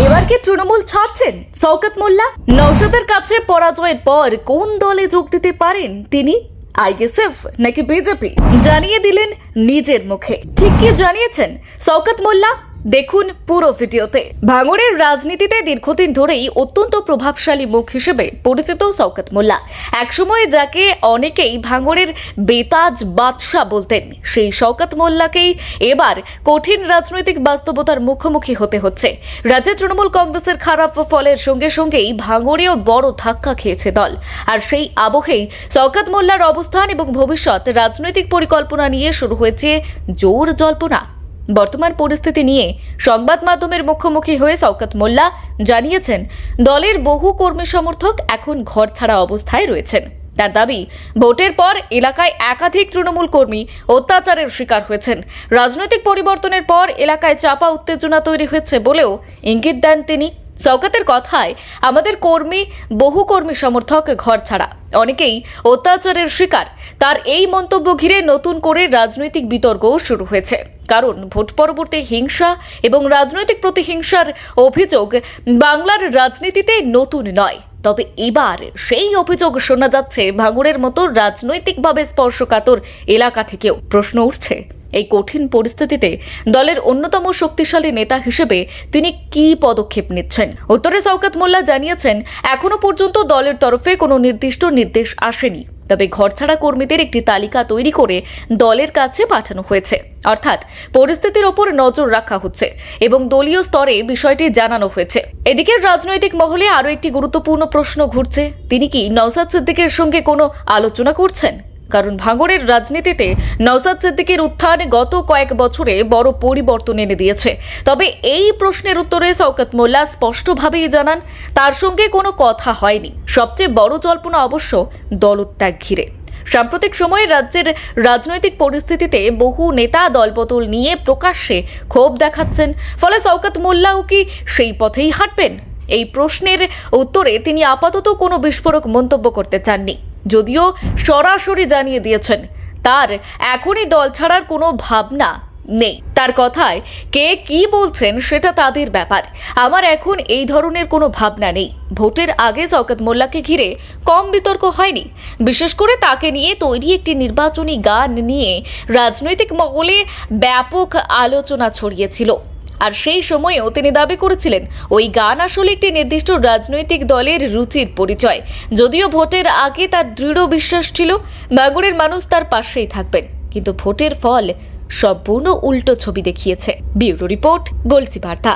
এবার কি তৃণমূল ছাড়ছেন শওকত মোল্লা? নওশাদের কাছে পরাজয়ের পর কোন দলে যোগ দিতে পারেন তিনি? আইএসএফ নাকি বিজেপি? জানিয়ে দিলেন নিজের মুখে। ঠিক কি জানিয়েছেন শওকত মোল্লা? দেখুন পুরো ভিডিওতে। ভাঙড়ের রাজনীতিতে দীর্ঘদিন ধরেই অত্যন্ত প্রভাবশালী মুখ হিসেবে পরিচিত শওকত মোল্লা। একসময় যাকে অনেকেই ভাঙড়ের বেতাজ বাদশা বলতেন, সেই শওকত মোল্লাকেই এবার কঠিন রাজনৈতিক বাস্তবতার মুখোমুখি হতে হচ্ছে। রাজ্যে তৃণমূল কংগ্রেসের খারাপ ফলের সঙ্গে সঙ্গেই ভাঙড়েও বড় ধাক্কা খেয়েছে দল। আর সেই আবহেই শওকত মোল্লার অবস্থান এবং ভবিষ্যৎ রাজনৈতিক পরিকল্পনা নিয়ে শুরু হয়েছে জোর জল্পনা। বর্তমান পরিস্থিতি নিয়ে সংবাদ মাধ্যমের মুখোমুখি হয়ে শওকত মোল্লা জানিয়েছেন, দলের বহু কর্মী সমর্থক এখন ঘরছাড়া অবস্থায় রয়েছেন। তার দাবি, ভোটের পর এলাকায় একাধিক তৃণমূল কর্মী অত্যাচারের শিকার হয়েছেন। রাজনৈতিক পরিবর্তনের পর এলাকায় চাপা উত্তেজনা তৈরি হয়েছে বলেও ইঙ্গিত দেন তিনি। শওকতের কথায়, আমাদের বহু কর্মী সমর্থক ঘরছাড়া, অনেকেই অত্যাচারের শিকার। তার এই মন্তব্য ঘিরে নতুন করে রাজনৈতিক বিতর্কও শুরু হয়েছে। কারণ ভোট পরবর্তী হিংসা এবং রাজনৈতিক প্রতিহিংসার অভিযোগ বাংলার রাজনীতিতে নতুন নয়। তবে এবার সেই অভিযোগ শোনা যাচ্ছে ভাঙড়ের মতো রাজনৈতিকভাবে স্পর্শকাতর এলাকা থেকেও। প্রশ্ন উঠছে, এই কঠিন পরিস্থিতিতে দলের অন্যতম শক্তিশালী নেতা হিসেবে তিনি কি পদক্ষেপ নিচ্ছেন? উত্তরে শওকত মোল্লা জানিয়েছেন, এখনো পর্যন্ত দলের তরফে কোনো নির্দিষ্ট নির্দেশ আসেনি, তবে ঘরছাড়া কর্মীদের একটি তালিকা তৈরি করে দলের কাছে পাঠানো হয়েছে। অর্থাৎ পরিস্থিতির ওপর নজর রাখা হচ্ছে এবং দলীয় স্তরে বিষয়টি জানানো হয়েছে। এদিকে রাজনৈতিক মহলে আরও একটি গুরুত্বপূর্ণ প্রশ্ন ঘুরছে, তিনি কি নওশাদ সিদ্দিকের সঙ্গে কোনো আলোচনা করছেন? কারণ ভাঙড়ের রাজনীতিতে নওশাদ সিদ্দিকের উত্থান গত কয়েক বছরে বড় পরিবর্তন এনে দিয়েছে। তবে এই প্রশ্নের উত্তরে শওকত মোল্লা স্পষ্টভাবেই জানান, তার সঙ্গে কোনো কথা হয়নি। সবচেয়ে বড় জল্পনা অবশ্য দলত্যাগ ঘিরে। সাম্প্রতিক সময়ে রাজ্যের রাজনৈতিক পরিস্থিতিতে বহু নেতা দলবদল নিয়ে প্রকাশ্যে ক্ষোভ দেখাচ্ছেন। ফলে শওকত মোল্লাও কি সেই পথেই হাঁটবেন? এই প্রশ্নের উত্তরে তিনি আপাতত কোনো বিস্ফোরক মন্তব্য করতে চাননি, যদিও সরাসরি জানিয়ে দিয়েছেন তার এখনই দল ছাড়ার কোনো ভাবনা নেই। তার কথায়, কে কি বলছেন সেটা তাদের ব্যাপার, আমার এখন এই ধরনের কোনো ভাবনা নেই। ভোটের আগে শওকত মোল্লাকে ঘিরে কম বিতর্ক হয়নি। বিশেষ করে তাকে নিয়ে তৈরি একটি নির্বাচনী গান নিয়ে রাজনৈতিক মহলে ব্যাপক আলোচনা ছড়িয়েছিল। আর সেই সময়েও তিনি দাবি করেছিলেন, ওই গান আসলে একটি নির্দিষ্ট রাজনৈতিক দলের রুচির পরিচয়। যদিও ভোটের আগে তার দৃঢ় বিশ্বাস ছিল ভাঙড়ের মানুষ তার পাশেই থাকবেন, কিন্তু ভোটের ফল সম্পূর্ণ উল্টো ছবি দেখিয়েছে। ব্যুরো রিপোর্ট, গলসি বার্তা।